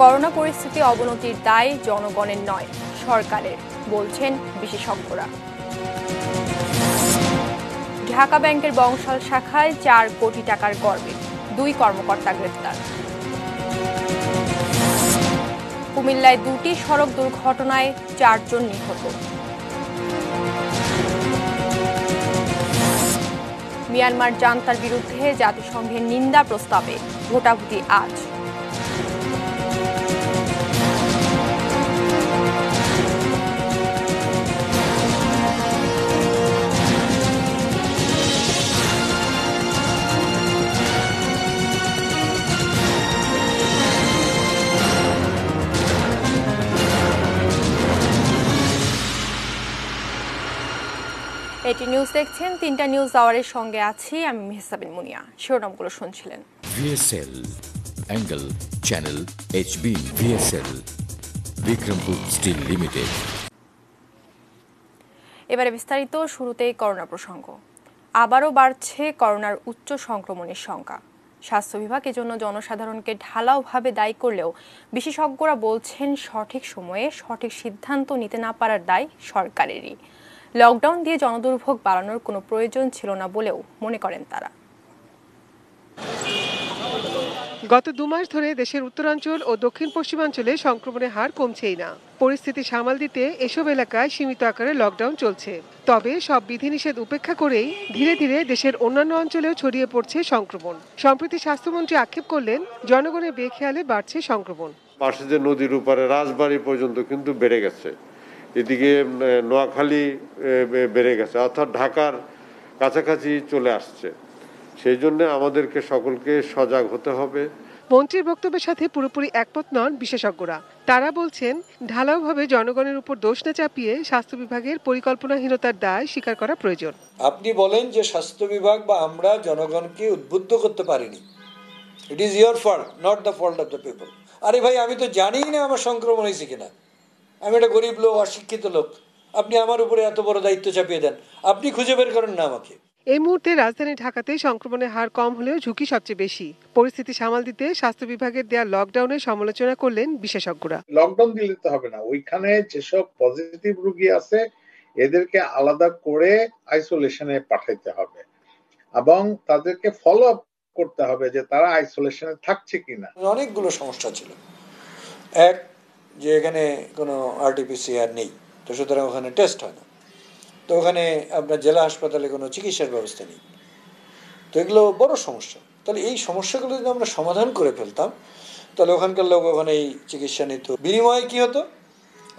Corona পরিস্থিতি অবনতির দায় জনগণের নয়, সরকারের, বলছেন বিশেষজ্ঞরা। ঢাকা ব্যাংকের বংশাল শাখায় 4 কোটি টাকার গর্বে 2 কর্মকর্তা গ্রেফতার। কুমিল্লায় 2টি সড়ক দুর্ঘটনায় 4 জন নিহত। মিয়ানমার জান্তার বিরুদ্ধে জাতিসংঘের নিন্দা প্রস্তাবে ভোটাভুটি আজ। এটি নিউজ দেখছেন। 3টা নিউজ আওয়ারের সঙ্গে আছি আমি মেহসাবিন মুনিয়া। শিরোনামগুলো শুনছিলেন। VSL angle channel HB VSL Bikrampur steel limited. এবারে বিস্তারিত। শুরুতেই করোনা প্রসঙ্গ। আবারও বাড়ছে করোনার উচ্চ সংক্রমণের সংখ্যা। স্বাস্থ্য বিভাগ এজন্য জনসাধারণকে ঢালাওভাবে দায়ী করলেও বিশেষজ্ঞরা বলছেন সঠিক সময়ে সঠিক সিদ্ধান্ত নিতে না পারার দায় সরকারেরই। লকডাউন দিয়ে জনদুর্ভোগ বাড়ানোর কোনো প্রয়োজন ছিল না বলেও মনে করেন তারা। গত 2 মাস ধরে দেশের উত্তরাঞ্চল ও দক্ষিণ পশ্চিমাঞ্চলে সংক্রমণের হার কমছেই না। পরিস্থিতি সামাল দিতে এসব এলাকায় সীমিত আকারে লকডাউন চলছে। তবে সব বিধিনিষেধ উপেক্ষা করেই ধীরে ধীরে দেশের অন্যান্য অঞ্চলেও ছড়িয়ে পড়ছে সংক্রমণ। সম্প্রতি স্বাস্থ্যমন্ত্রী আক্ষেপ করলেন, জনগণের বেখেয়ালে বাড়ছে সংক্রমণ। পাশে যে নদীর উপরে রাজবাড়ি পর্যন্ত কিন্তু বেড়ে গেছে, এদিকে নোয়াখালী বেড়ে গেছে, অর্থাৎ ঢাকার কাছাকাছি চলে আসছে। সেই জন্য আমাদেরকে সকলকে সজাগ হতে হবে। মন্ত্রীর বক্তব্যের সাথে পুরোপুরি একমত নন বিশেষজ্ঞরা। তারা বলছেন, ঢালাওভাবে জনগণের উপর দোষ না চাপিয়ে স্বাস্থ্য বিভাগের পরিকল্পনাহীনতার দায় স্বীকার করা প্রয়োজন। আপনি বলেন যে স্বাস্থ্য বিভাগ বা আমরা জনগণকে উদ্বুদ্ধ করতে পারিনি। It is your fault, not the fault of the people. আরে ভাই, আমি তো জানিই না আমার সংক্রমণ হয়েছে কিনা। আমি একটা গরিব লোক, অশিক্ষিত লোক, আপনি আমার উপরে এত বড় দায়িত্ব চাপিয়ে দেন। আপনি খুঁজে বের করেন না আমাকে। এই মুহূর্তে রাজধানী ঢাকাতে সংক্রমণের হার কম হলেও ঝুঁকি সবচেয়ে বেশি। পরিস্থিতি সামাল দিতে স্বাস্থ্য বিভাগের দেয়া লকডাউনের সমালোচনা করলেন বিশেষজ্ঞরা। লকডাউন দিতে হবে না, ওইখানে যেসব পজিটিভ রোগী আছে এদেরকে আলাদা করে আইসোলেশনে পাঠাইতে হবে এবং তাদেরকে ফলো আপ করতে হবে যে তারা আইসোলেশনে থাকছে কিনা। অনেকগুলো সমস্যা ছিল। এক, যে এখানে কোনো RT-PCR নেই, তো সুতরাং ওখানে টেস্ট হয় না। তো ওখানে আপনার জেলা হাসপাতালে কোনো চিকিৎসার ব্যবস্থা নেই। তো এগুলো বড় সমস্যা। তাহলে এই সমস্যাগুলো যদি আমরা সমাধান করে ফেলতাম, তাহলে ওখানকার লোক ওখানে এই চিকিৎসা নিত। বিনিময়ে কি হতো?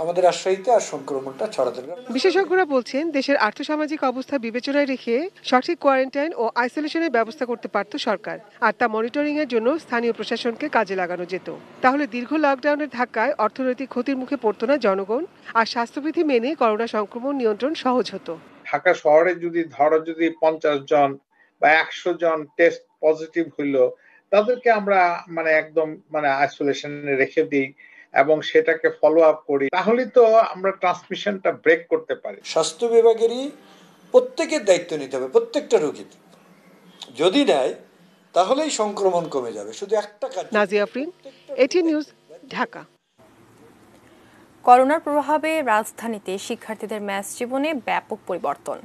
আমাদের আশ্রয়িতে আর সংক্রমণটা ছড়াতে পারে। বিশেষজ্ঞরা বলছেন, দেশের আর্থসামাজিক অবস্থা বিবেচনায় রেখে সঠিক কোয়ারেন্টাইন ও আইসোলেশনের ব্যবস্থা করতে পারত সরকার, আর তা মনিটরিং এর জন্য স্থানীয় প্রশাসনকে কাজে লাগানো যেত। তাহলে দীর্ঘ লকডাউনের ধাক্কায় অর্থনৈতিক ক্ষতির মুখে পড়তো না জনগণ, আর স্বাস্থ্যবিধি মেনে করোনা সংক্রমণ নিয়ন্ত্রণ সহজ হতো। ঢাকা শহরে যদি 50 জন বা 100 জন টেস্ট পজিটিভ হইলো, তাদেরকে আমরা একদম আইসোলেশনে রেখে দিই এবং সেটাকে ফলো আপ করি, তাহলে তো আমরা ট্রান্সমিশনটা ব্রেক করতে পারি। স্বাস্থ্য বিভাগেরই প্রত্যেকের দায়িত্ব নিতে হবে, প্রত্যেকটা রোগীর যদি নেয় তাহলেই সংক্রমণ কমে যাবে। শুধু একটা কাজ। নাজিয়া আফরিন, এটি নিউজ, ঢাকা। করোনার প্রভাবে রাজধানীতে শিক্ষার্থীদের ম্যাথ জীবনে ব্যাপক পরিবর্তন।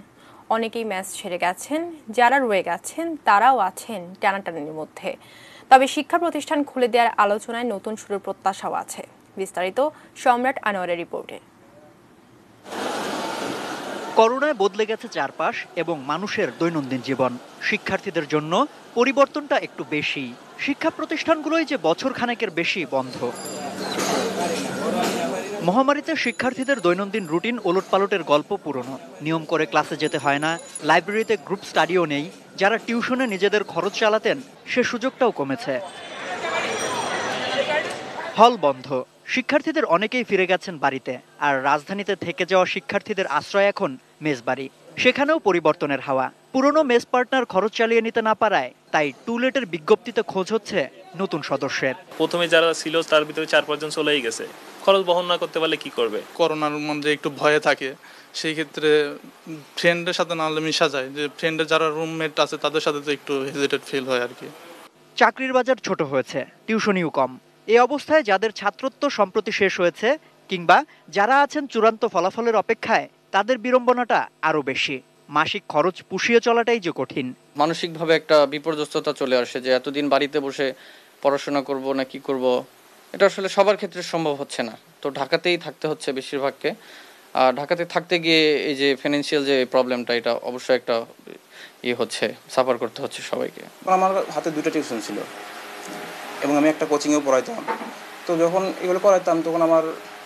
অনেকেই ম্যাথ ছেড়ে গেছেন, যারা রয়ে গেছেন তারাও আছেন টানাটানির মধ্যে। তবে শিক্ষা প্রতিষ্ঠান খুলে দেওয়ার আলোচনায় নতুন শুরুর প্রত্যাশাও আছে। বিস্তারিত সম্রাট আনোয়ারের রিপোর্টে। করোনায় বদলে গেছে চারপাশ এবং মানুষের দৈনন্দিন জীবন। শিক্ষার্থীদের জন্য পরিবর্তনটা একটু বেশি। শিক্ষা প্রতিষ্ঠানগুলোই যে বছর খানেকের বেশি বন্ধ। মহামারীতে শিক্ষার্থীদের দৈনন্দিন রুটিন ওলটপালটের গল্প পুরনো। নিয়ম করে ক্লাসে যেতে হয় না, লাইব্রেরিতে গ্রুপ স্টাডিও নেই। যারা টিউশনে নিজেদের খরচ চালাতেন সে সুযোগটাও কমেছে। হল বন্ধ, শিক্ষার্থীদের অনেকেই ফিরে গেছেন বাড়িতে। আর রাজধানীতে থেকে যাওয়া শিক্ষার্থীদের আশ্রয় এখন মেসবাড়ি। সেখানেও পরিবর্তনের হাওয়া। পুরনো মেস পার্টনার খরচ চালিয়ে নিতে না পারায় তাই টুলেটের বিজ্ঞপ্তিতে খোঁজ হচ্ছে নতুন সদস্যের। প্রথমে যারা ছিল তার ভিতরে 4-5 জন চলেই গেছে। খরচ বহন না করতে পারলে কি করবে? করোনার মধ্যে একটু ভয়ে থাকে, সেই ক্ষেত্রে ফ্রেন্ডের সাথে না হলে মিশা যায়, যে ফ্রেন্ডের যারা রুমমেট আছে তাদের সাথে তো একটু হেজিটেট ফিল হয় আর কি। চাকরির বাজার ছোট হয়েছে, টিউশনিও কম। এই অবস্থায় যাদের ছাত্রত্ব সম্প্রতি শেষ হয়েছে কিংবা যারা আছেন চূড়ান্ত ফলাফলের অপেক্ষায় তাদের বিড়ম্বনাটা আরও বেশি। মাসিক খরচ পুষিয়ে চলাটাই যে কঠিন। মানসিকভাবে একটা বিপর্যস্ততা চলে আসে যে এতদিন বাড়িতে বসে পড়াশোনা করব না কি করব, এটা আসলে সবার ক্ষেত্রে সম্ভব হচ্ছে না। তো ঢাকাতেই থাকতে হচ্ছে বেশিরভাগকে। আর ঢাকাতে থাকতে গিয়ে এই যে ফিনান্সিয়াল যে প্রবলেমটা, এটা অবশ্যই একটা হচ্ছে, সাফার করতে হচ্ছে সবাইকে। আমার হাতে 2টা টিউশন ছিল এবং আমি একটা কোচিংয়েও পড়াইতাম। তো যখন এগুলো করাইতাম তখন আমার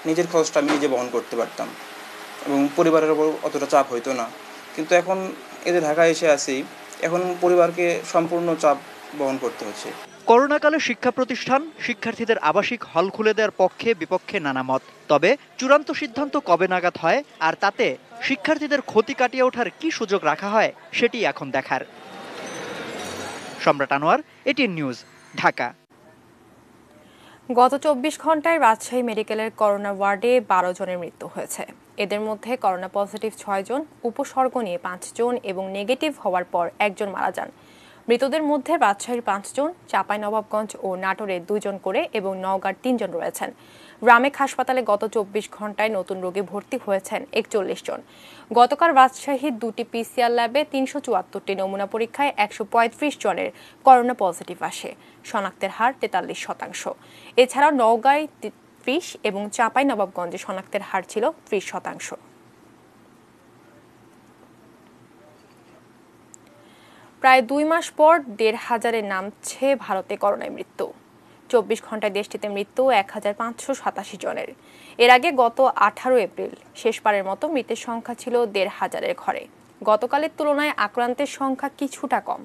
নিজের খরচটা আমি নিজে বহন করতে পারতাম এবং পরিবারের ওপর অতটা চাপ হইতো না। কিন্তু এখন এদের ঢাকায় এসে আসি, এখন পরিবারকে সম্পূর্ণ চাপ বহন করতে হচ্ছে। করোনাকালে শিক্ষা প্রতিষ্ঠান শিক্ষার্থীদের আবাসিক হল খুলে দেওয়ার পক্ষে বিপক্ষে নানা মত। তবে চূড়ান্ত সিদ্ধান্ত কবে নাগাদ হয় আর তাতে শিক্ষার্থীদের ক্ষতি কাটিয়ে ওঠার কি সুযোগ রাখা হয় সেটি এখন দেখার। সম্রাট আনোয়ার, এটিএন নিউজ, ঢাকা। গত 24 ঘন্টায় রাজশাহী মেডিকেলের করোনা ওয়ার্ডে 12 জনের মৃত্যু হয়েছে। এদের মধ্যে করোনা পজিটিভ 6 জন, উপসর্গ নিয়ে 5 জন এবং নেগেটিভ হওয়ার পর 1 জন মারা যান। মৃতদের মধ্যে রাজশাহীর 5 জন, চাঁপাইনবাবগঞ্জ ও নাটোরে 2 জন করে এবং নওগাঁর 3 জন রয়েছেন। রামেক হাসপাতালে গত 24 ঘন্টায় নতুন রোগী ভর্তি হয়েছেন 41 জন। গতকাল রাজশাহীর 2টি পিসিআর ল্যাবে 374টি নমুনা পরীক্ষায় 135 জনের করোনা পজিটিভ আসে। শনাক্তের হার 43%। এছাড়াও নওগাঁয় 30 এবং চাঁপাইনবাবগঞ্জে শনাক্তের হার ছিল 30%। প্রায় 2 মাস পর 1,500-এ নামছে ভারতে করোনায় মৃত্যু। 24 ঘন্টায় দেশটিতে মৃত্যু 1,587 জনের। এর আগে গত 18 এপ্রিল শেষবারের মতো মৃতের সংখ্যা ছিল 1,500-এর ঘরে। গতকালের তুলনায় আক্রান্তের সংখ্যা কিছুটা কম।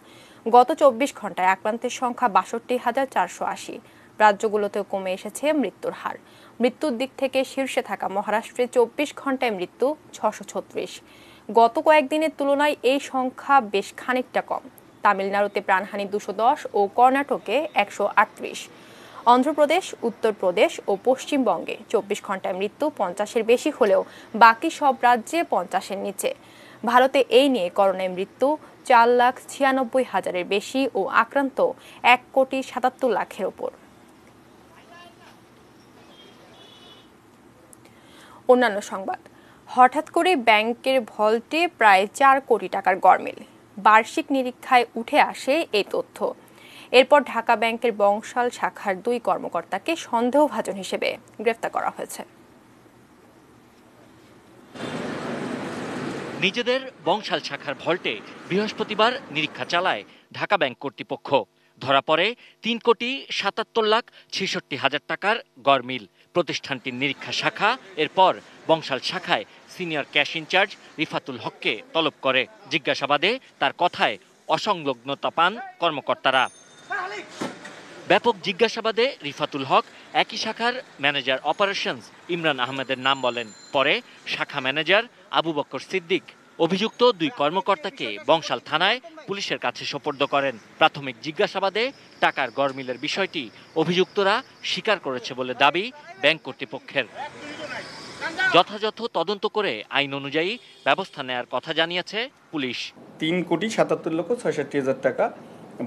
গত 24 ঘন্টায় আক্রান্তের সংখ্যা 62,480। রাজ্যগুলোতেও কমে এসেছে মৃত্যুর হার। মৃত্যুর দিক থেকে শীর্ষে থাকা মহারাষ্ট্রে 24 ঘন্টায় মৃত্যু 636। গত কয়েকদিনের তুলনায় এই সংখ্যা বেশ খানিকটা কম। তামিলনাড়ুতে প্রাণহানি 210 ও কর্ণাটকে 138। অন্ধ্রপ্রদেশ, উত্তরপ্রদেশ ও পশ্চিমবঙ্গে 24 ঘন্টায় মৃত্যু 50-এর বেশি হলেও বাকি সব রাজ্যে 50-এর নিচে। ভারতে এই নিয়ে করোনায় মৃত্যু 4,96,000-এর বেশি ও আক্রান্ত 1,77,00,000-এর ওপর। অন্যান্য সংবাদ। হঠাৎ করে ব্যাংকের ভল্টে প্রায় 4 কোটি টাকার গরমিল। বার্ষিক নিরীক্ষায় উঠে আসে এই তথ্য। এরপর ঢাকা ব্যাংকের বংশাল শাখার 2 কর্মকর্তাকে সন্দেহভাজন হিসেবে গ্রেফতার করা হয়েছে। নিজেদের বংশাল শাখার ভল্টে বৃহস্পতিবার নিরীক্ষা চালায় ঢাকা ব্যাংক কর্তৃপক্ষ। ধরা পড়ে 3,77,66,000 টাকার গরমিল। প্রতিষ্ঠানটির নিরীক্ষা শাখা এরপর বংশাল শাখায় সিনিয়র ক্যাশ ইনচার্জ রিফাতুল হককে তলব করে। জিজ্ঞাসাবাদে তার কথায় অসংলগ্নতা পান কর্মকর্তারা। ব্যাপক জিজ্ঞাসাবাদে রিফাতুল হক একই শাখার ম্যানেজার অপারেশনস ইমরান আহমেদের নাম বলেন। পরে শাখা ম্যানেজার আবু বকর সিদ্দিক অভিযুক্ত 2 কর্মকর্তাকে বংশাল থানায় পুলিশের কাছে সোপর্দ করেন। প্রাথমিক জিজ্ঞাসাবাদে টাকার গরমিলের বিষয়টি অভিযুক্তরা স্বীকার করেছে বলে দাবি ব্যাংক কর্তৃপক্ষের। যথাযথ তদন্ত করে আইন অনুযায়ী ব্যবস্থা নেয়ার কথা জানিয়েছে পুলিশ। 3,77,66,000 টাকা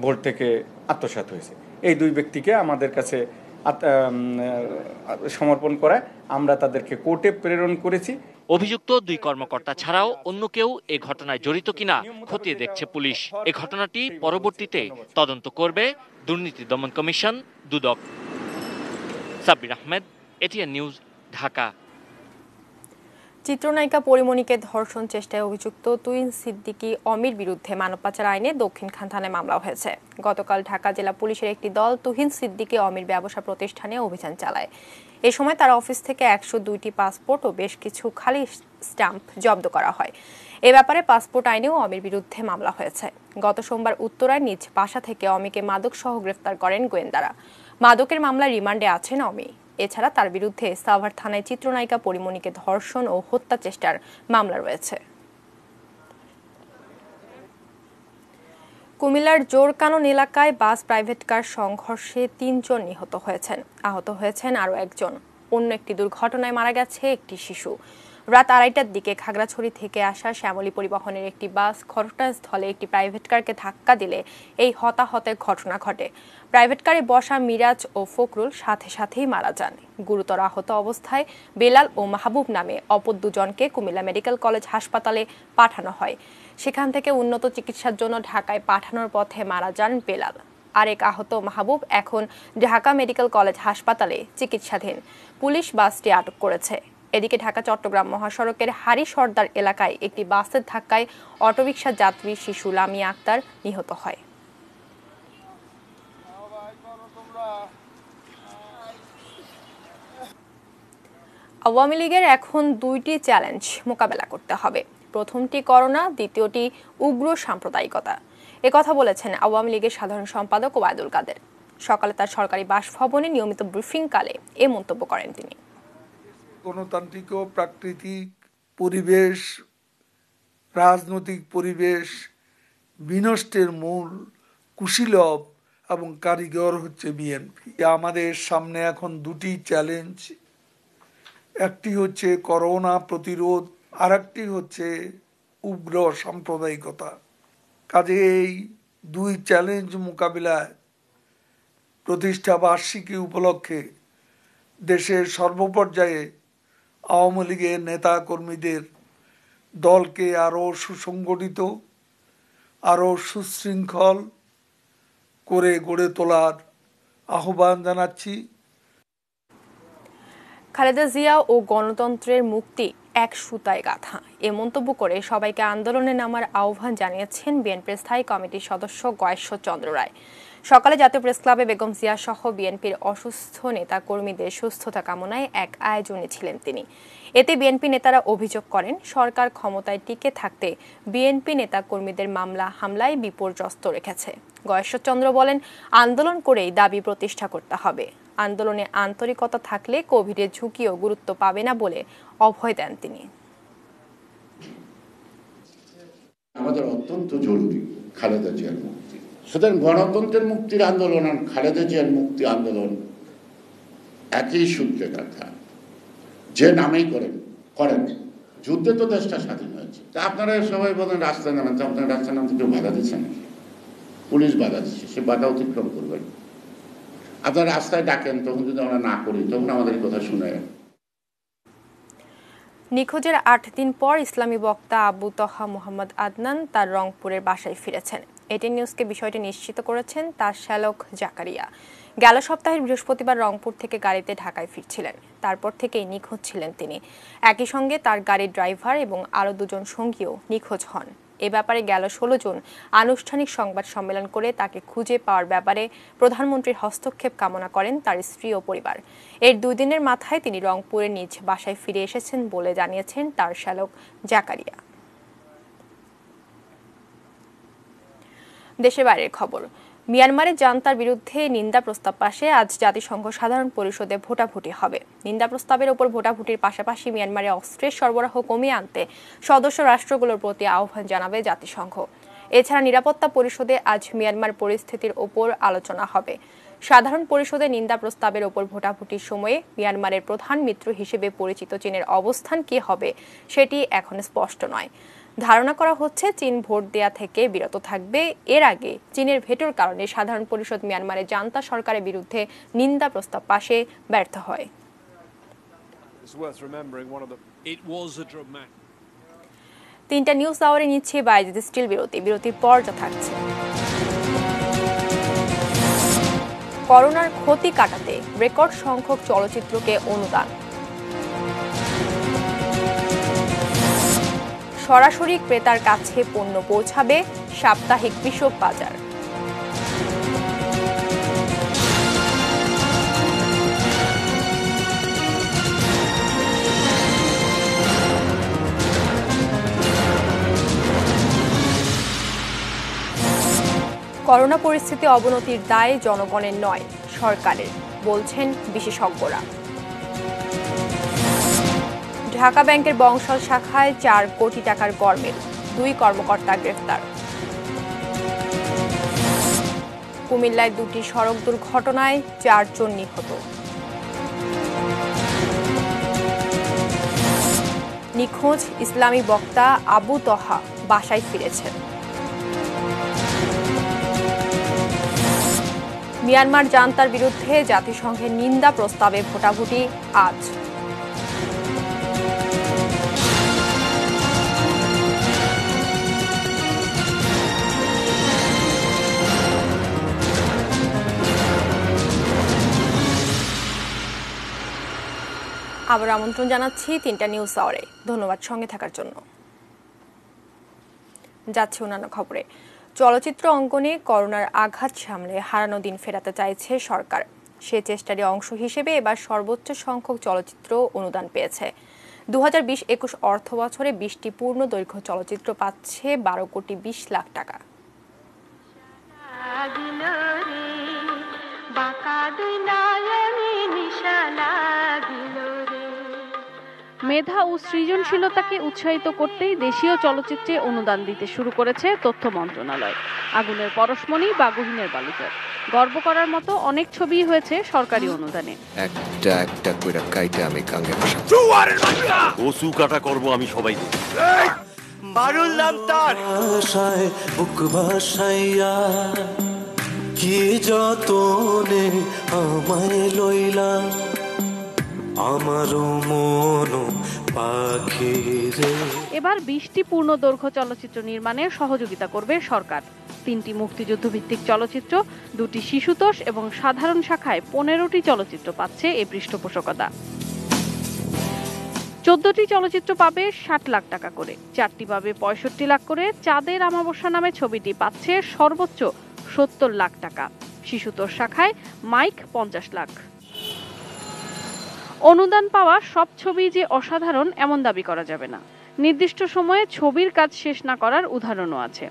ভোট থেকে আত্মসাৎ হয়েছে। এই 2 ব্যক্তিকে আমাদের কাছে সমর্পণ করায় আমরা তাদেরকে কোর্টে প্রেরণ করেছি। অভিযুক্ত 2 কর্মকর্তা ছাড়াও অন্য কেউ এ ঘটনায় জড়িত কিনা খতিয়ে দেখছে পুলিশ। এই ঘটনাটি পরবর্তীতে তদন্ত করবে দুর্নীতি দমন commission, Dudok. Sabbir Ahmed, ATN news, Dhaka. চিত্রনায়িকা পরিমণিকে ধর্ষণ চেষ্টায় অভিযুক্ত তুহিন সিদ্দিকী অমির বিরুদ্ধে মানব পাচার আইনে দক্ষিণখান থানায় মামলা হয়েছে। গতকাল ঢাকা জেলা পুলিশের একটি দল তুহিন সিদ্দিকী অমির ব্যবসা প্রতিষ্ঠানে অভিযান চালায়। এ সময় তার অফিস থেকে 102টি পাসপোর্ট ও বেশ কিছু খালি স্ট্যাম্প জব্দ করা হয়। এ ব্যাপারে পাসপোর্ট আইনেও অমির বিরুদ্ধে মামলা হয়েছে। গত সোমবার উত্তরায় নিজ বাসা থেকে অমিকে মাদক সহ গ্রেফতার করেন গোয়েন্দারা। মাদকের মামলায় রিমান্ডে আছেন অমি। এছাড়া তার বিরুদ্ধে সাভার থানায় চিত্রনায়িকা পরিমণিকে ধর্ষণ ও হত্যা চেষ্টার মামলা রয়েছে। কুমিল্লার জোরকানন এলাকায় বাস প্রাইভেট কার সংঘর্ষে 3 জন নিহত হয়েছেন। আহত হয়েছেন আরও 1 জন। অন্য একটি দুর্ঘটনায় মারা গেছে একটি শিশু। রাত 2:30টার দিকে খাগড়াছড়ি থেকে আসা শ্যামলী পরিবহনের একটি বাস ঘটনাস্থলে একটি প্রাইভেট কারকে ধাক্কা দিলে এই হতাহতের ঘটনা ঘটে। প্রাইভেট কারে বসা মিরাজ ও ফখরুল সাথে সাথেই মারা যান। গুরুতর আহত অবস্থায় বেলাল ও মাহবুব নামে অপর দুজনকে কুমিল্লা মেডিকেল কলেজ হাসপাতালে পাঠানো হয়। সেখান থেকে উন্নত চিকিৎসার জন্য ঢাকায় পাঠানোর পথে মারা যান বেলাল। আরেক আহত মাহবুব এখন ঢাকা মেডিকেল কলেজ হাসপাতালে চিকিৎসাধীন। পুলিশ বাসটি আটক করেছে। এদিকে ঢাকা চট্টগ্রাম মহাসড়কের হারি সর্দার এলাকায় একটি বাসের ধাক্কায় অটোরিকশা যাত্রী শিশু লামিয়া আক্তার নিহত হয়। আওয়ামী লীগের এখন দুইটি চ্যালেঞ্জ মোকাবেলা করতে হবে। প্রথমটি করোনা, দ্বিতীয়টি উগ্র সাম্প্রদায়িকতা। একথা বলেছেন আওয়ামী লীগের সাধারণ সম্পাদক ওবায়দুল কাদের। সকালে তার সরকারি বাসভবনে নিয়মিত ব্রিফিংকালে এ মন্তব্য করেন তিনি। গণতান্ত্রিক ও প্রাকৃতিক পরিবেশ, রাজনৈতিক পরিবেশ বিনষ্টের মূল কুশীলব এবং কারিগর হচ্ছে বিএনপি। আমাদের সামনে এখন দুটি চ্যালেঞ্জ, একটি হচ্ছে করোনা প্রতিরোধ, আর একটি হচ্ছে উগ্র সাম্প্রদায়িকতা। কাজে এই দুই চ্যালেঞ্জ মোকাবিলায় প্রতিষ্ঠা বার্ষিকী উপলক্ষে দেশের সর্বপর্যায়ে আওয়ামী লীগের নেতা কর্মীদের দলকে আরও সুসংগঠিত, আরও সুশৃঙ্খল করে গড়ে তোলার আহ্বান জানাচ্ছি। খালেদা জিয়া ও গণতন্ত্রের মুক্তি এক সুতায় গাঁথা, এ মন্তব্য করে সবাইকে আন্দোলনে নামার আহ্বান জানিয়েছেন বিএনপির স্থায়ী কমিটির সদস্য গয়েশ্বর চন্দ্র রায়। সকালে জাতীয় প্রেস ক্লাবে বেগম জিয়া সহ বিএনপির অসুস্থ নেতা কর্মীদের সুস্থতা কামনায় এক আয়োজনে ছিলেন তিনি। এতে বিএনপি নেতারা অভিযোগ করেন, সরকার ক্ষমতায় টিকে থাকতে বিএনপি নেতা কর্মীদের মামলা হামলায় বিপর্যস্ত রেখেছে। গয়েশ্বর চন্দ্র বলেন, আন্দোলন করেই দাবি প্রতিষ্ঠা করতে হবে। আন্দোলনে আন্তরিকতা থাকলে কোভিডের ঝুঁকিও গুরুত্ব পাবে না বলে অভয় দেন তিনি। আমাদের অত্যন্ত জরুরি খালেদা জিয়ার মুক্তি। সুতরাং গণতন্ত্রের মুক্তির আন্দোলন আর খালেদা জিয়ার মুক্তি আন্দোলন একই সূত্রে গাঁথা। যে নামেই করেন যুদ্ধে তো দেশটা স্বাধীন হয়েছে। তা আপনারা সবাই বলেন রাস্তায় নামেন, তো আপনারা রাস্তায় নামতে কেউ বাধা দিচ্ছেন, পুলিশ বাধা দিচ্ছে, সে বাধা অতিক্রম করবেন। আপনারা রাস্তায় ডাকেন, তখন যদি আমরা না করি তখন আমাদের কথা শুনে। নিখোঁজের 8 দিন পর ইসলামী বক্তা আবু তহা মোহাম্মদ আদনান তার রংপুরের বাসায় ফিরেছেন। এটি নিউজকে বিষয়টি নিশ্চিত করেছেন তার শ্যালক জাকারিয়া। গেল সপ্তাহের বৃহস্পতিবার রংপুর থেকে গাড়িতে ঢাকায় ফিরছিলেন। তারপর থেকেই নিখোঁজ ছিলেন তিনি। একই সঙ্গে তার গাড়ির ড্রাইভার এবং আরও 2 জন সঙ্গীও নিখোঁজ হন। এ ব্যাপারে গেল 16 জুন আনুষ্ঠানিক সংবাদ সম্মেলন করে তাকে খুঁজে পাওয়ার ব্যাপারে প্রধানমন্ত্রীর হস্তক্ষেপ কামনা করেন তার স্ত্রী ও পরিবার। এর 2 দিনের মাথায় তিনি রংপুরে নিজ বাসায় ফিরে এসেছেন বলে জানিয়েছেন তার শ্যালক জাকারিয়া। দেশের বাইরের খবর। মিয়ানমারের জান্তার বিরুদ্ধে নিন্দা প্রস্তাব পাশে আজ জাতিসংঘ সাধারণ পরিষদে ভোটাভুটি হবে। নিন্দা প্রস্তাবের ওপর ভোটাভুটির পাশাপাশি মিয়ানমারে অস্ত্রের সরবরাহ কমিয়ে আনতে সদস্য রাষ্ট্রগুলোর প্রতি আহ্বান জানাবে জাতিসংঘ। এছাড়া নিরাপত্তা পরিষদে আজ মিয়ানমার পরিস্থিতির ওপর আলোচনা হবে। সাধারণ পরিষদে নিন্দা প্রস্তাবের ওপর ভোটাভুটির সময়ে মিয়ানমারের প্রধান মিত্র হিসেবে পরিচিত চীনের অবস্থান কি হবে সেটি এখন স্পষ্ট নয়। ধারণা করা হচ্ছে চীন ভোট দেয়া থেকে বিরত থাকবে। এর আগে চীনের ভেটোর কারণে সাধারণ পরিষদ মিয়ানমারের জান্তা সরকারের বিরুদ্ধে নিন্দা প্রস্তাব পাশে ব্যর্থ হয়। 3টা নিউজ আওয়ারে নিচ্ছে বাইজিদ স্টিল বিরতি। বিরতির পর যা থাকছে, করোনার ক্ষতি কাটাতে রেকর্ড সংখ্যক চলচ্চিত্রকে অনুদান, সরাসরি ক্রেতার কাছে পণ্য পৌঁছাবে সাপ্তাহিক কৃষক বাজার। করোনা পরিস্থিতি অবনতির দায় জনগণের নয়, সরকারের, বলছেন বিশেষজ্ঞরা। ঢাকা ব্যাংকের বংশাল শাখায় 4 কোটি টাকার গরমিল, 2 কর্মকর্তা গ্রেফতার। কুমিল্লায় 2টি সড়ক দুর্ঘটনায় 4 জন নিহত। নিখোঁজ ইসলামী বক্তা আবু তহা বাসায় ফিরেছেন। মিয়ানমার জান্তার বিরুদ্ধে জাতিসংঘের নিন্দা প্রস্তাবে ভোটাভুটি আজ। আবার আমন্ত্রণ জানাচ্ছি 3টা নিউজ আওয়ারে। ধন্যবাদ সঙ্গে থাকার জন্য। যাচ্ছে অন্যান্য খবরে। চলচ্চিত্র অঙ্গনে করোনার আঘাত সামলে হারানো দিন ফেরাতে চাইছে সরকার। সে চেষ্টারই অংশ হিসেবে এবার সর্বোচ্চ সংখ্যক চলচ্চিত্র অনুদান পেয়েছে। 2020-21 অর্থ বছরে 20টি পূর্ণ দৈর্ঘ্য চলচ্চিত্র পাচ্ছে 12,20,00,000 টাকা। মেধা ও সৃজনশীলতাকে উৎসাহিত করতেই দেশীয় চলচ্চিত্রে অনুদান দিতে শুরু করেছে তথ্য মন্ত্রণালয়। আগুনের পরশমণি, বাঘহীনের বালুচর, গর্ব করার মতো অনেক ছবিই হয়েছে সরকারি অনুদানে। একটা একটা কইরা কাইতে আমি কাঙ্গে ওসু কাটা করব আমি সবাই। বারুল নাম তার বুক ভাসাইয়া কি যতনে আমায় লইলা আমারও মন পাখি রে। এবার 20টি পূর্ণ দৈর্ঘ্য চলচ্চিত্র নির্মাণে সহযোগিতা করবে সরকার। 3টি মুক্তিযুদ্ধ ভিত্তিক চলচ্চিত্র, 2টি শিশুতোষ এবং সাধারণ শাখায় 15টি চলচ্চিত্র পাচ্ছে এই পৃষ্ঠপোষকতা। 14টি চলচ্চিত্র পাবে 60 লাখ টাকা করে, 4টি পাবে 65 লাখ করে। চাঁদের আমাবস্যা নামে ছবিটি পাচ্ছে সর্বোচ্চ 70 লাখ টাকা। শিশুতোষ শাখায় মাইক 50 লাখ। অনুদান পাওয়া সব ছবি যে অসাধারণ এমন দাবি করা যাবে না। নির্দিষ্ট সময়ে ছবির কাজ শেষ না করার উদাহরণও আছে।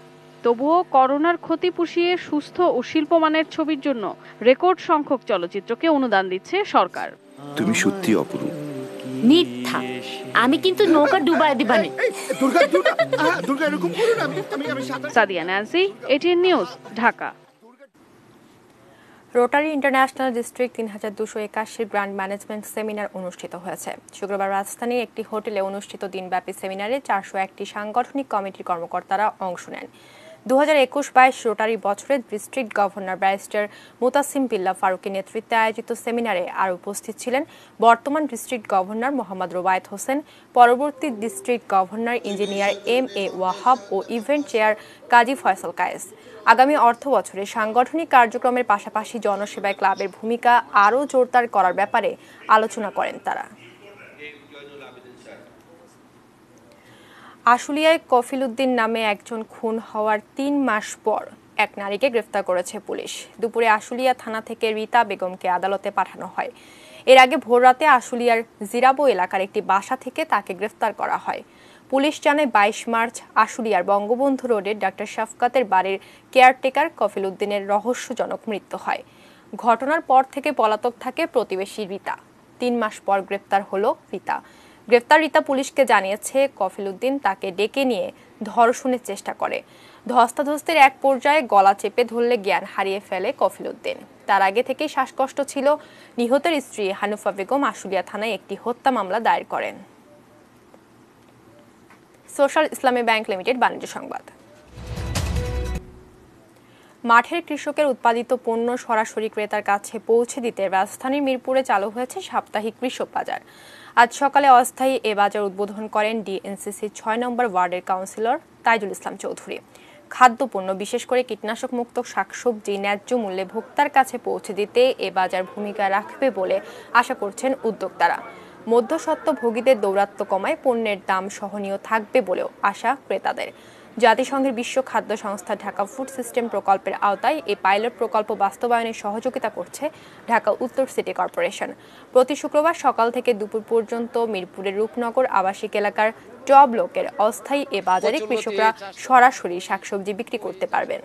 তবুও করোনার ক্ষতি পুষিয়ে সুস্থ ও শিল্পমানের ছবির জন্য রেকর্ড সংখ্যক চলচ্চিত্রকে অনুদান দিচ্ছে সরকার। তুমি সত্যি অপরূপ। মিথ্যা, আমি কিন্তু নৌকা ডুবায় দিবানি। Sadia Nancy, ATN news, Dhaka. Rotary International District 3281 grand management seminar অনুষ্ঠিত হয়েছে। শুক্রবার রাজধানীর একটি হোটেলে অনুষ্ঠিত দিনব্যাপী সেমিনারে 401টি সাংগঠনিক কমিটির কর্মকর্তারা অংশ নেন। 2021-22 রোটারি বছরের district governor barrister Mutasim Billah ফারুকের নেতৃত্বে আয়োজিত সেমিনারে আর উপস্থিত ছিলেন বর্তমান ডিস্ট্রিক্ট গভর্নর মোহাম্মদ রোবায়েত হোসেন, পরবর্তী district governor engineer MA Wahab ও ইভেন্ট চেয়ার কাজী ফয়সাল কায়েস। আগামী অর্থ বছরে সাংগঠনিক কার্যক্রমের পাশাপাশি জনসেবায় ক্লাবের ভূমিকা আরও জোরদার করার ব্যাপারে আলোচনা করেন তারা। আশুলিয়ায় কফিল উদ্দিন নামে একজন খুন হওয়ার 3 মাস পর এক নারীকে গ্রেফতার করেছে পুলিশ। দুপুরে আশুলিয়া থানা থেকে রীতা বেগমকে আদালতে পাঠানো হয়। এর আগে ভোররাতে আশুলিয়ার জিরাবো এলাকার একটি বাসা থেকে তাকে গ্রেফতার করা হয়। পুলিশ জানায় 22 মার্চ আশুলিয়ার বঙ্গবন্ধু রোডের ডাক্তার শাফকাতের বাড়ির কেয়ারটেকার কফিল উদ্দিনের রহস্যজনক মৃত্যু হয়। ঘটনার পর থেকে পলাতক থাকে প্রতিবেশী রীতা। 3 মাস পর গ্রেফতার হলো রীতা। গ্রেফতার রীতা পুলিশকে জানিয়েছে কফিল উদ্দিন তাকে ডেকে নিয়ে ধর্ষণের চেষ্টা করে। ধস্তাধস্তির এক পর্যায়ে গলা চেপে ধরলে জ্ঞান হারিয়ে ফেলে কফিল উদ্দিন। তার আগে থেকেই শ্বাসকষ্ট ছিল। নিহতের স্ত্রী হানুফা বেগম আশুলিয়া থানায় একটি হত্যা মামলা দায়ের করেন। সোশ্যাল ইসলামী ব্যাংক লিমিটেড বাণিজ্য সংবাদ। মাঠের কৃষকের উৎপাদিত পণ্য সরাসরি ক্রেতার কাছে পৌঁছে দিতে রাজধানীর মিরপুরে চালু হয়েছে সাপ্তাহিক কৃষক বাজার। আজ সকালে অস্থায়ী এ বাজার উদ্বোধন করেন ডিএনসিসির 6 নম্বর ওয়ার্ডের কাউন্সিলর তাইজুল ইসলাম চৌধুরী। খাদ্যপণ্য বিশেষ করে কীটনাশক মুক্ত শাকসবজি ন্যায্য মূল্যে ভোক্তার কাছে পৌঁছে দিতে এ বাজার ভূমিকা রাখবে বলে আশা করছেন উদ্যোক্তারা। মধ্যস্বত্বভোগীদের দৌরাত্ম্য কমায় পণ্যের দাম সহনীয় থাকবে বলেও আশা ক্রেতাদের। জাতিসংঘের বিশ্ব খাদ্য সংস্থা ঢাকা ফুড সিস্টেম প্রকল্পের আওতায় এই পাইলট প্রকল্প বাস্তবায়নে সহযোগিতা করছে ঢাকা উত্তর সিটি কর্পোরেশন। প্রতি শুক্রবার সকাল থেকে দুপুর পর্যন্ত মিরপুরের রূপনগর আবাসিক এলাকার টব ব্লকের অস্থায়ী এ বাজারে কৃষকরা সরাসরি শাকসবজি বিক্রি করতে পারবেন।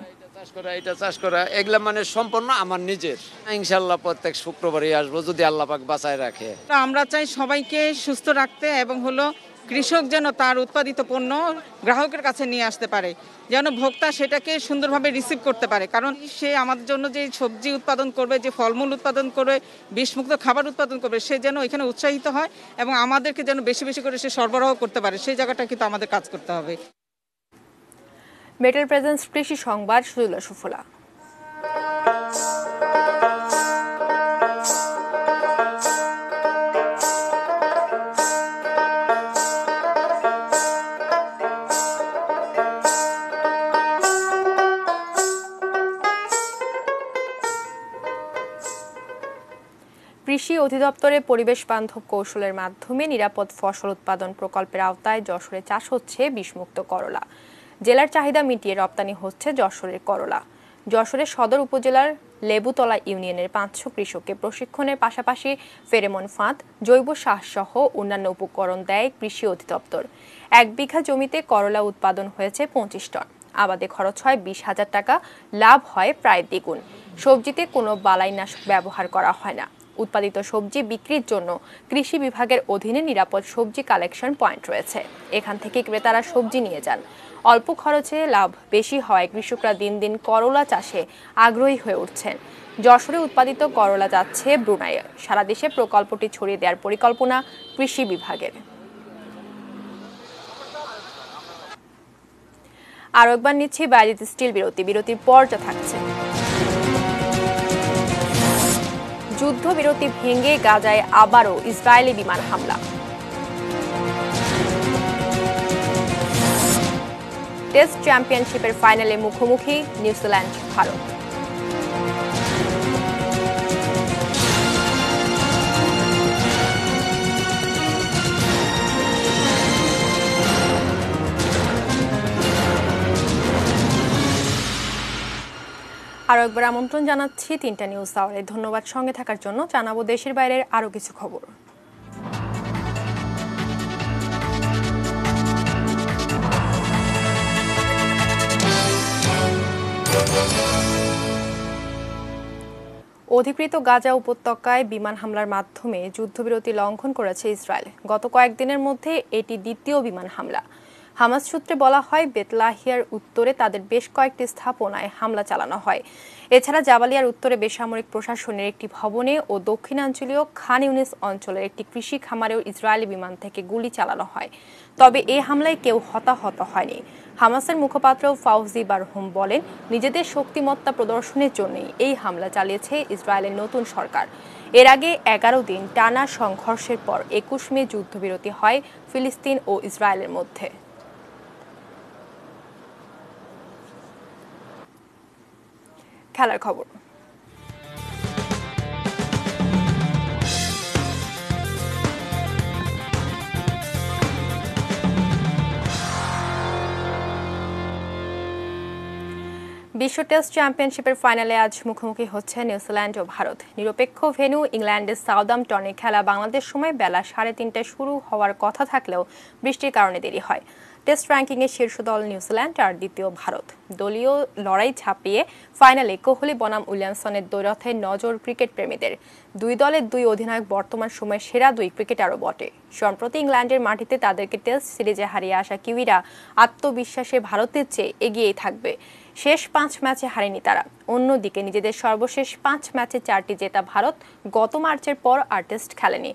এটা চাষ করা এগুলা মানে সম্পূর্ণ আমার নিজের। ইনশাআল্লাহ প্রত্যেক শুক্রবারই আসবো যদি আল্লাহ পাক বাঁচায় রাখে। আমরা চাই সবাইকে সুস্থ রাখতে এবং হলো কৃষক যেন তার উৎপাদিত পণ্য গ্রাহকের কাছে নিয়ে আসতে পারে, যেন ভোক্তা সেটাকে সুন্দরভাবে রিসিভ করতে পারে। কারণ সে আমাদের জন্য যে সবজি উৎপাদন করবে, যে ফলমূল উৎপাদন করবে, বিষমুক্ত খাবার উৎপাদন করবে, সে যেন এখানে উৎসাহিত হয় এবং আমাদেরকে যেন বেশি বেশি করে সে সরবরাহ করতে পারে, সেই জায়গাটা কিন্তু আমাদের কাজ করতে হবে। মেটাল প্রেজেন্স কৃষি সংবাদ সুজলা সুফলা। কৃষি অধিদপ্তরের পরিবেশ বান্ধব কৌশলের মাধ্যমে নিরাপদ ফসল উৎপাদন প্রকল্পের আওতায় যশোরে চাষ হচ্ছে বিষমুক্ত করলা। জেলার চাহিদা মিটিয়ে রপ্তানি হচ্ছে যশোরের করলা। যশোরের সদর উপজেলার লেবুতলা ইউনিয়নের 500 কৃষককে প্রশিক্ষণের পাশাপাশি ফেরেমন ফাঁদ, জৈব সার সহ অন্যান্য উপকরণ দেয় কৃষি অধিদপ্তর। 1 বিঘা জমিতে করলা উৎপাদন হয়েছে 25 টন। আবাদে খরচ হয় 20,000 টাকা, লাভ হয় প্রায় দ্বিগুণ। সবজিতে কোনো বালাইনাশক ব্যবহার করা হয় না। উৎপাদিত সবজি বিক্রির জন্য কৃষি বিভাগের অধীনে নিরাপদ সবজি কালেকশন পয়েন্ট রয়েছে। এখান থেকে ক্রেতারা সবজি নিয়ে যান। অল্প খরচে লাভ বেশি হয় কৃষকরা দিন দিন করলা চাষে আগ্রহী হয়ে উঠছেন। যশোরে উৎপাদিত করলা যাচ্ছে ব্রুনাইয়ে। সারা দেশে প্রকল্পটি ছড়িয়ে দেওয়ার পরিকল্পনা কৃষি বিভাগের। আরও একবার নিচ্ছি বাইরে স্টিল বিরতির পর যা থাকছে। যুদ্ধবিরতি ভেঙে গাজায় আবারও ইসরায়েলি বিমান হামলা। টেস্ট চ্যাম্পিয়নশিপের ফাইনালে মুখোমুখি নিউজিল্যান্ড ভারত। আরও একবার আমন্ত্রণ জানাচ্ছি 3টা নিউজ আওয়ারে। ধন্যবাদ সঙ্গে থাকার জন্য। জানাবো দেশের বাইরের আরও কিছু খবর। অধিকৃত গাজা উপত্যকায় বিমান হামলার মাধ্যমে যুদ্ধবিরতি লঙ্ঘন করেছে ইসরায়েল। গত কয়েকদিনের মধ্যে এটি দ্বিতীয় বিমান হামলা। হামাস সূত্রে বলা হয়, বেতলাহিয়ার উত্তরে তাদের বেশ কয়েকটি স্থাপনায় হামলা চালানো হয়। এছাড়া জাবালিয়ার উত্তরে বেসামরিক প্রশাসনের একটি ভবনে ও দক্ষিণাঞ্চলীয় খান ইউনিস অঞ্চলের একটি কৃষি খামারেও ইসরায়েলি বিমান থেকে গুলি চালানো হয়। তবে এই হামলায় কেউ হতাহত হয়নি। হামাসের মুখপাত্র ফাউজি বারহুম বলেন, নিজেদের শক্তিমত্তা প্রদর্শনের জন্যই এই হামলা চালিয়েছে ইসরায়েলের নতুন সরকার। এর আগে 11 দিন টানা সংঘর্ষের পর 21 মে যুদ্ধবিরতি হয় ফিলিস্তিন ও ইসরায়েলের মধ্যে। খেলার খবর। বিশ্ব টেস্ট চ্যাম্পিয়নশিপের ফাইনালে আজ মুখোমুখি হচ্ছে নিউজিল্যান্ড ও ভারত। নিরপেক্ষ ভেন্যু ইংল্যান্ডের সাউদাম্পটনে খেলা বাংলাদেশ সময় বেলা 3:30টায় শুরু হওয়ার কথা থাকলেও বৃষ্টির কারণে দেরি হয়। টেস্ট র্যাঙ্কিংয়ে শীর্ষ দল নিউজিল্যান্ড আর দ্বিতীয় ভারত। দলীয় লড়াই ছাপিয়ে ফাইনালে কোহলি বনাম উইলিয়ামসনের দ্বৈরথে নজর ক্রিকেট প্রেমীদের। দুই দলের দুই অধিনায়ক বর্তমান সময়ের সেরা দুই ক্রিকেটারও বটে। সম্প্রতি ইংল্যান্ডের মাটিতে তাদেরকে টেস্ট সিরিজে হারিয়ে আসা কিউইরা আত্মবিশ্বাসে ভারতের চেয়ে এগিয়েই থাকবে। শেষ 5 ম্যাচে হারেনি তারা। অন্যদিকে নিজেদের সর্বশেষ 5 ম্যাচে 4টি জেতা ভারত গত মার্চের পর আর টেস্ট খেলেনি।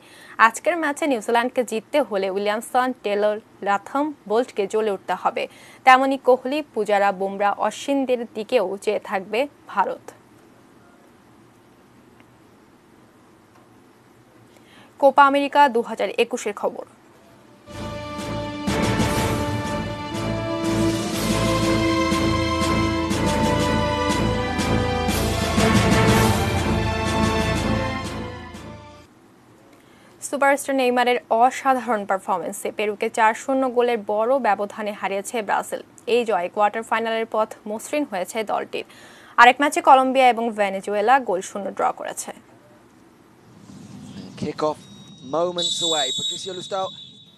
আজকের ম্যাচে নিউজিল্যান্ডকে জিততে হলে উইলিয়ামসন, টেলর, লাথম, বোল্টকে জ্বলে উঠতে হবে। তেমনি কোহলি, পূজারা, বুমরা, অশ্বিনদের দিকেও চেয়ে থাকবে ভারত। কোপা আমেরিকা 2021-এর খবর। সুপারস্টার নেইমারের অসাধারণ পারফরমেন্সে পেরুকে 4-0 গোলের বড় ব্যবধানে হারিয়েছে ব্রাজিল। এই জয়ে কোয়ার্টার ফাইনালের পথ মসৃণ হয়েছে দলটির। আরেক ম্যাচে কলম্বিয়া এবং ভেনেজুয়েলা গোল-শূন্য ড্র করেছে।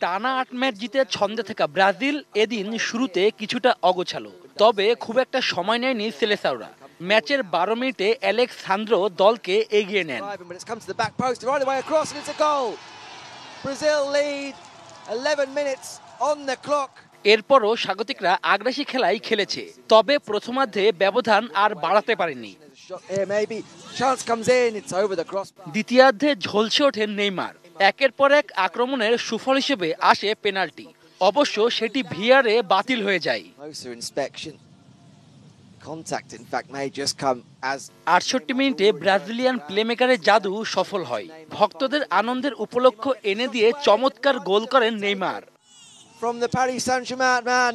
টানা 8 ম্যাচ জিতে ছন্দে থাকা ব্রাজিল এদিন শুরুতে কিছুটা অগোছালো, তবে খুব একটা সময় নেয়নি সেলেসাওরা। ম্যাচের 12 মিনিটে অ্যালেক্স সান্দ্রো দলকে এগিয়ে নেন। 11 minutes on the clock. এরপরও স্বাগতিকরা আগ্রাসী খেলাই খেলেছে, তবে প্রথমার্ধে ব্যবধান আর বাড়াতে পারেনি। দ্বিতীয়ার্ধে ঝলসে ওঠেন নেইমার। একের পর এক আক্রমণের সুফল হিসেবে আসে পেনাল্টি, অবশ্য সেটি ভিআরে বাতিল হয়ে যায়। 68 মিনিটে ব্রাজিলিয়ান প্লেমেকারের জাদু সফল হয়। ভক্তদের আনন্দের উপলক্ষ এনে দিয়ে চমৎকার গোল করেন Neymar. From the Paris Saint-Germain man,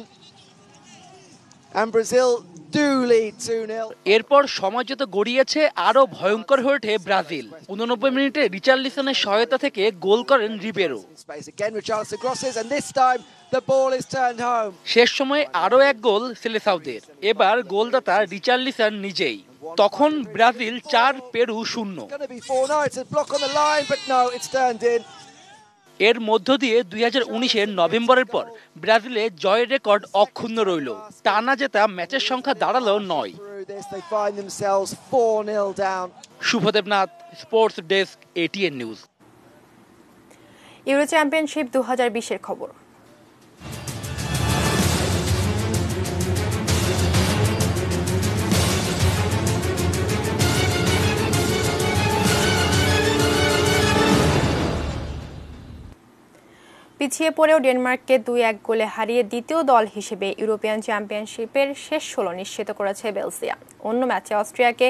and Brazil do lead 2-0. এরপর সময় যত গড়িয়েছে আরো ভয়ঙ্কর হয়ে ওঠে ব্রাজিল। 89 মিনিটে রিচার্লিসনের সহায়তা থেকে গোল করেন রিবেরো। শেষ সময়ে আরো এক গোল সেলেসাউদের। এবার গোলদাতা রিচার্লিসন নিজেই। তখন ব্রাজিল 4 পেরু 0। এর মধ্য দিয়ে 2019-এর নভেম্বরের পর ব্রাজিলে জয়ের রেকর্ড অক্ষুণ্ণ রইল। টানা জেতা ম্যাচের সংখ্যা দাঁড়ালো 9। Shubhodeb Nath, sports desk, ATN news. Euro championship 2020-এর খবর। পিছিয়ে পড়েও ডেনমার্ককে 2-1 গোলে হারিয়ে দ্বিতীয় দল হিসেবে ইউরোপিয়ান চ্যাম্পিয়নশিপের শেষ 16 নিশ্চিত করেছে বেলজিয়াম। অন্য ম্যাচে অস্ট্রিয়াকে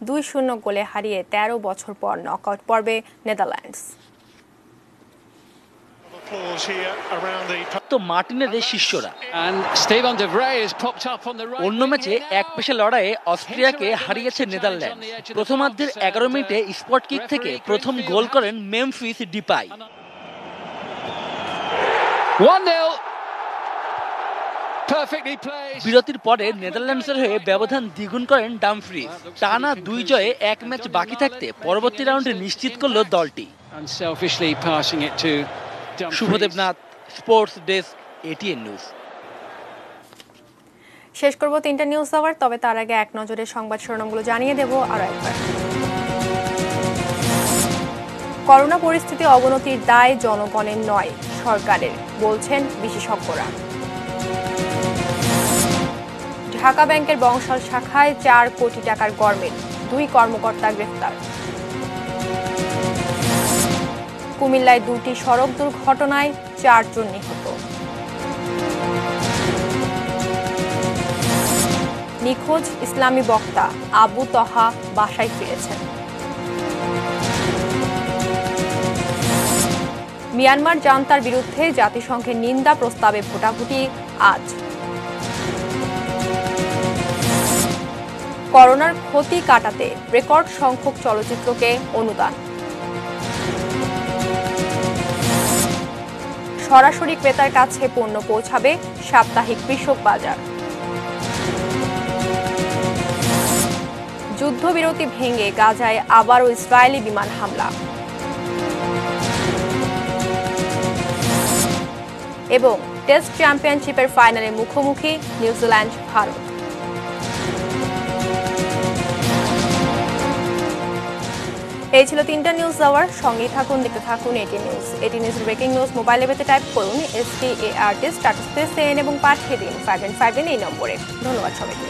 2-0 গোলে হারিয়ে 13 বছর পর নকআউট পর্বে নেদারল্যান্ডস। তো মার্টিনেজের শিষ্যরা অন্য ম্যাচে এক পেশা লড়াইয়ে অস্ট্রিয়াকে হারিয়েছে নেদারল্যান্ড। প্রথমার্ধের 11 মিনিটে স্পট কিক থেকে প্রথম গোল করেন মেমফিস ডিপাই। 1-0. বিরতির পরে নেদারল্যান্ডসের হয়ে ব্যবধান দ্বিগুণ করেন ডামফ্রিজ। টানা 2 জয়ে এক ম্যাচ বাকি থাকতে পরবর্তী রাউন্ডে নিশ্চিত করল দলটি। Shubhodeb Nath, sports desk, ATN news. শেষ করব 3টা নিউজ আওয়ার, তবে তার আগে এক নজরে সংবাদ শিরোনামগুলো জানিয়ে দেব আরো একবার। করোনা পরিস্থিতি অবনতির দায় জনগণের নয়, সরকারের, বলছেন বিশেষজ্ঞরা। ঢাকা ব্যাংকের বংশাল শাখায় 4 কোটি টাকার গরমিল, 2 কর্মকর্তা গ্রেফতার। কুমিল্লায় 2টি সড়ক দুর্ঘটনায় 4 জন নিহত। নিখোঁজ ইসলামী বক্তা আবু তহা বাসায় ফিরেছেন। মিয়ানমার জান্তার বিরুদ্ধে জাতিসংঘের নিন্দা প্রস্তাবে ভোটাভুটি আজ। করোনার ক্ষতি কাটাতে রেকর্ড সংখ্যক চলচ্চিত্রকে অনুদান। সরাসরি ক্রেতার কাছে পণ্য পৌঁছাবে সাপ্তাহিক কৃষক বাজার। যুদ্ধবিরতি ভেঙে গাজায় আবারও ইসরায়েলি বিমান হামলা। এবং টেস্ট চ্যাম্পিয়নশিপের ফাইনালে মুখোমুখি নিউজিল্যান্ড ভারত। এই ছিল 3টা নিউজ আওয়ার। সঙ্গেই থাকুন, দেখতে থাকুন ATN news. ATN news breaking news মোবাইলে পেতে টাইপ করুন START স্টার্ট স্পেস এবং পাঠিয়ে দিন 5151 এই নম্বরে। ধন্যবাদ সবাইকে।